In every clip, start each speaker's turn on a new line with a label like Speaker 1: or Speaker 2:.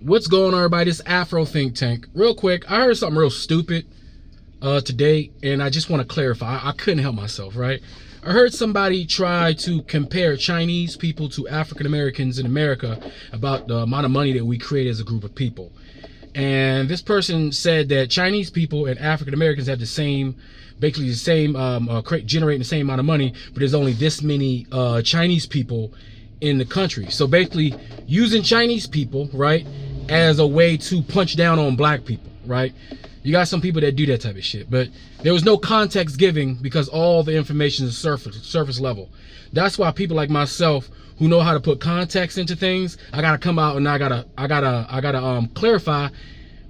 Speaker 1: What's going on, everybody? This Afro think tank. Real quick, I heard something real stupid today, and I just want to clarify. I couldn't help myself, right? I heard somebody try to compare Chinese people to African Americans in America about the amount of money that we create as a group of people. And this person said that Chinese people and African Americans have the same, basically the same, generating the same amount of money, but there's only this many Chinese people in the country. So basically using Chinese people, right, as a way to punch down on black people, right? You got some people that do that type of shit, but there was no context giving because all the information is surface level. That's why people like myself who know how to put context into things, I gotta come out and I gotta clarify,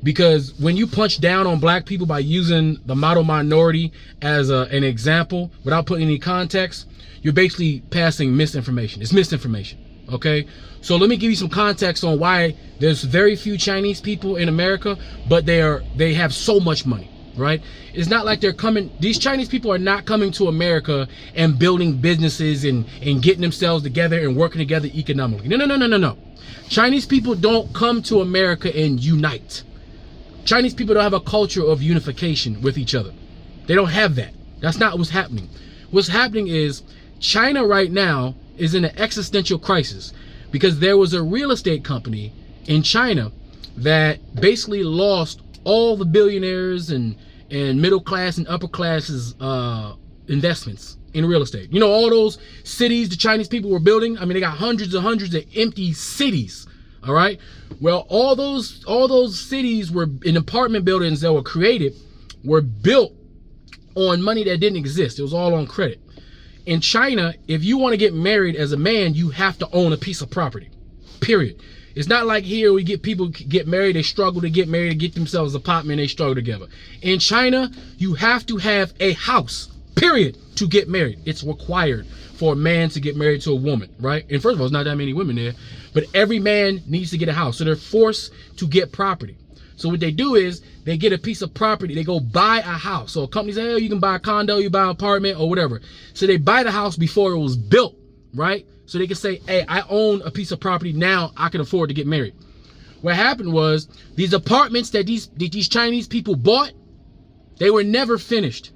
Speaker 1: because when you punch down on black people by using the model minority as an example without putting any context, you're basically passing misinformation. It's misinformation, okay? So let me give you some context on why there's very few Chinese people in America, but they have so much money, right? It's not like they're coming, these Chinese people are not coming to America and building businesses and getting themselves together and working together economically. No. Chinese people don't come to America and unite. Chinese people don't have a culture of unification with each other. They don't have that. That's not what's happening. What's happening is China right now is in an existential crisis because there was a real estate company in China that basically lost all the billionaires and middle class and upper classes investments in real estate. You know, all those cities the Chinese people were building, I mean, they got hundreds and hundreds of empty cities. All right. Well, all those cities were in apartment buildings that were created, were built on money that didn't exist. It was all on credit. In China, if you want to get married as a man, you have to own a piece of property, period. It's not like here we get people get married, they struggle to get married, to get themselves an apartment, they struggle together. In China, you have to have a house, period, to get married. It's required for a man to get married to a woman, right? And first of all, there's not that many women there, but every man needs to get a house. So they're forced to get property. So what they do is they get a piece of property, they go buy a house. So a company says, hey, you can buy a condo, you buy an apartment or whatever. So they buy the house before it was built, right? So they can say, hey, I own a piece of property, now I can afford to get married. What happened was these apartments that these Chinese people bought, they were never finished.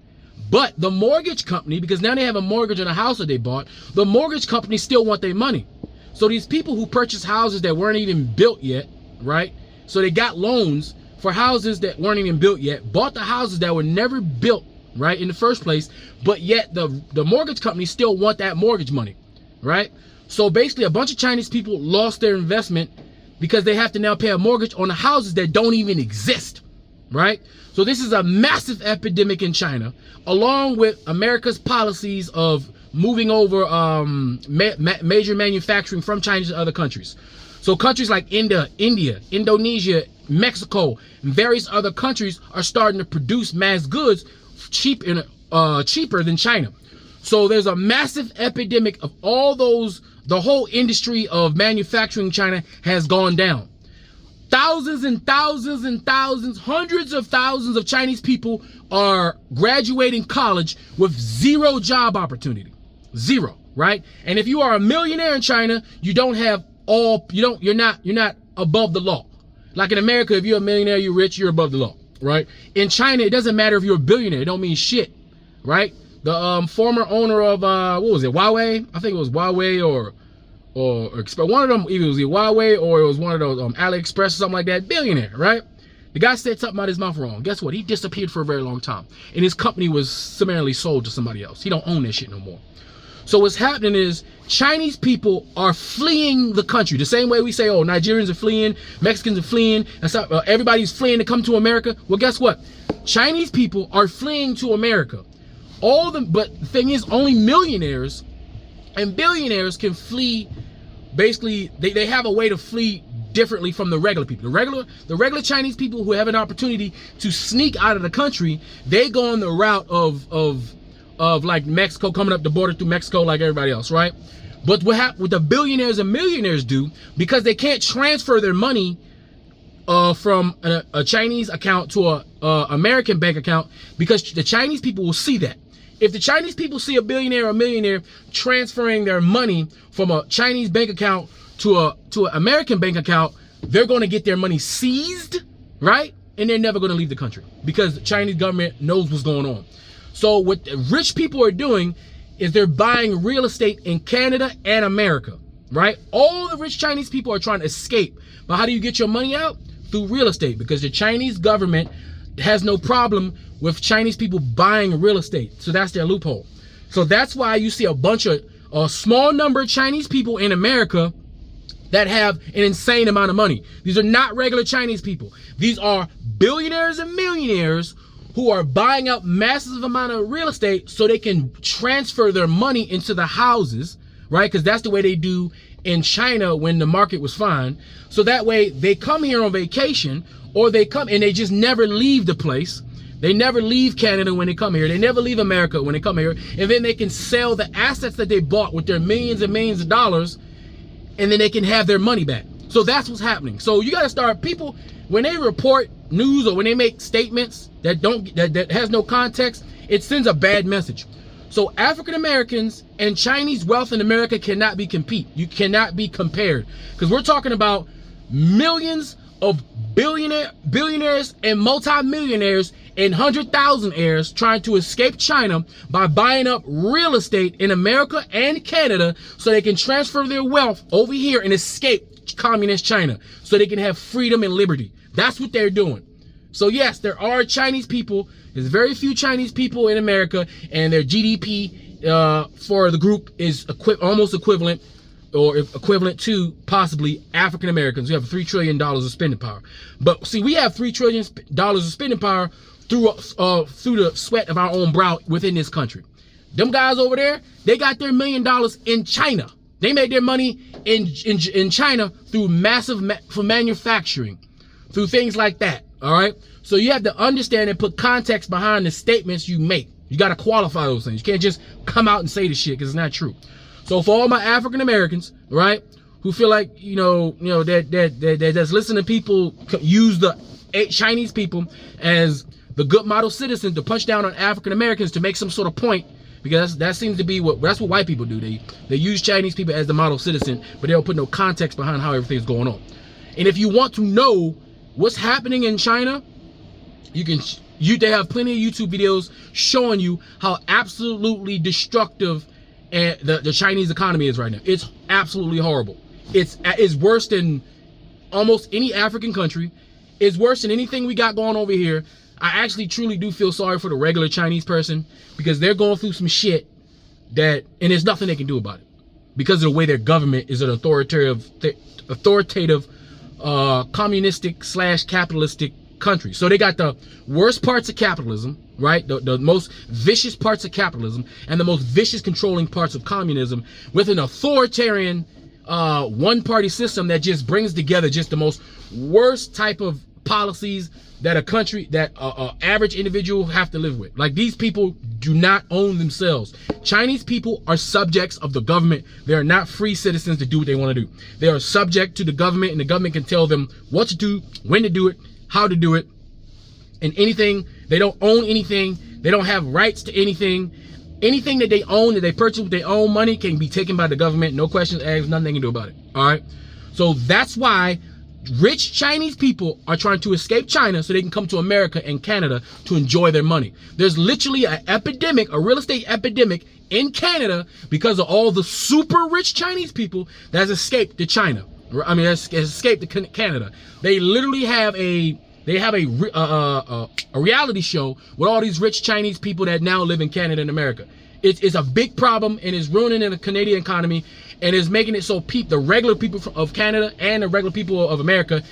Speaker 1: But the mortgage company, because now they have a mortgage on a house that they bought, the mortgage company still want their money. So these people who purchased houses that weren't even built yet, right? So they got loans for houses that weren't even built yet, bought the houses that were never built, right, in the first place, but yet the mortgage company still want that mortgage money, right? So basically a bunch of Chinese people lost their investment because they have to now pay a mortgage on the houses that don't even exist, right? So this is a massive epidemic in China, along with America's policies of moving over major manufacturing from China to other countries. So countries like India, Indonesia, Mexico, and various other countries are starting to produce mass goods cheaper than China. So there's a massive epidemic of all those, the whole industry of manufacturing in China has gone down. Thousands and thousands and thousands, hundreds of thousands of Chinese people are graduating college with zero job opportunity. Zero, right? And if you are a millionaire in China, you don't have you're not above the law. Like in America, if you're a millionaire, you're rich, you're above the law, right? In China, it doesn't matter if you're a billionaire. It don't mean shit, right? The former owner of, what was it, Huawei? I think it was Huawei or one of them, either it was Huawei or it was one of those AliExpress or something like that, billionaire, right? The guy said something out his mouth wrong. Guess what? He disappeared for a very long time. And his company was summarily sold to somebody else. He don't own that shit no more. So what's happening is Chinese people are fleeing the country. The same way we say, oh, Nigerians are fleeing, Mexicans are fleeing, and everybody's fleeing to come to America. Well, guess what? Chinese people are fleeing to America. But the thing is, only millionaires and billionaires can flee. Basically, they have a way to flee differently from the regular people. The regular Chinese people who have an opportunity to sneak out of the country, they go on the route of like Mexico, coming up the border through Mexico like everybody else, right? But what the billionaires and millionaires do, because they can't transfer their money from a Chinese account to a American bank account, because the Chinese people will see that. If the Chinese people see a billionaire or a millionaire transferring their money from a Chinese bank account to an American bank account, they're going to get their money seized, right? And they're never going to leave the country because the Chinese government knows what's going on. So what the rich people are doing is they're buying real estate in Canada and America, right? All the rich Chinese people are trying to escape. But how do you get your money out? Through real estate, because the Chinese government has no problem with Chinese people buying real estate. So that's their loophole. So that's why you see a bunch of a small number of Chinese people in America that have an insane amount of money. These are not regular Chinese people. These are billionaires and millionaires who are buying out massive amount of real estate so they can transfer their money into the houses, right? Because that's the way they do in China when the market was fine. So that way they come here on vacation, or they come and they just never leave the place. They never leave Canada when they come here. They never leave America when they come here. And then they can sell the assets that they bought with their millions and millions of dollars, and then they can have their money back. So that's what's happening. So you got to start, people, when they report news or when they make statements that has no context, it sends a bad message. So African Americans and Chinese wealth in America cannot be You cannot be compared, because we're talking about millions of billionaires and multimillionaires and 100,000-aires trying to escape China by buying up real estate in America and Canada so they can transfer their wealth over here and escape communist China so they can have freedom and liberty. That's what they're doing. So yes, there are Chinese people. There's very few Chinese people in America, and their GDP for the group is almost equivalent or equivalent to possibly African Americans who have $3 trillion of spending power. But see, we have $3 trillion of spending power through the sweat of our own brow within this country. Them guys over there, they got their $1 million in China. They made their money in China through for manufacturing, through things like that. All right. So you have to understand and put context behind the statements you make. You got to qualify those things. You can't just come out and say the shit because it's not true. So for all my African Americans, right, who feel like, that's listening to people use the Chinese people as the good model citizen to punch down on African Americans to make some sort of point, because that seems to be that's what white people do. They use Chinese people as the model citizen, but they don't put no context behind how everything's going on. And if you want to know what's happening in China, they have plenty of YouTube videos showing you how absolutely destructive the Chinese economy is right now. It's absolutely horrible. It's worse than almost any African country. It's worse than anything we got going over here. I actually truly do feel sorry for the regular Chinese person, because they're going through some shit and there's nothing they can do about it because of the way their government is an authoritative communistic / capitalistic country. So they got the worst parts of capitalism, right? The most vicious parts of capitalism and the most vicious controlling parts of communism, with an authoritarian one-party system that just brings together just the most worst type of policies that a average individual have to live with. Like, these people do not own themselves. Chinese people are subjects of the government. They are not free citizens to do what they want to do. They are subject to the government, and the government can tell them what to do, when to do it, how to do it, and anything. They don't own anything. They don't have rights to anything. Anything that they own, that they purchase with their own money, can be taken by the government. No questions asked, nothing they can do about it. All right. So that's why rich Chinese people are trying to escape China so they can come to America and Canada to enjoy their money. There's literally an epidemic, a real estate epidemic in Canada because of all the super rich Chinese people that has escaped to China. I mean, has escaped to Canada. They literally have a reality show with all these rich Chinese people that now live in Canada and America. It's a big problem, and it's ruining the Canadian economy, and it's making it so the regular people of Canada and the regular people of America,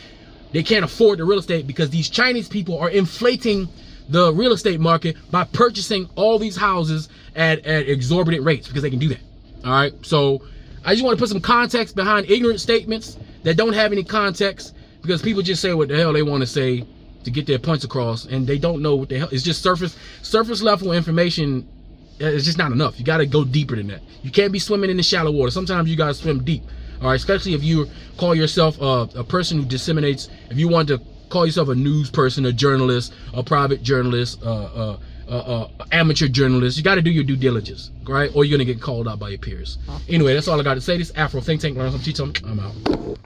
Speaker 1: they can't afford the real estate because these Chinese people are inflating the real estate market by purchasing all these houses at exorbitant rates because they can do that. All right. So I just want to put some context behind ignorant statements that don't have any context, because people just say what the hell they want to say to get their points across, and they don't know what the hell. It's just surface level information. It's just not enough. You got to go deeper than that. You can't be swimming in the shallow water. Sometimes you got to swim deep. All right, especially if you call yourself a person who disseminates. If you want to call yourself a news person, a journalist, a private journalist, amateur journalist, you got to do your due diligence, right? Or you're gonna get called out by your peers. Anyway, that's all I got to say. This Afro Think Tank. Learn some, teach some. I'm out.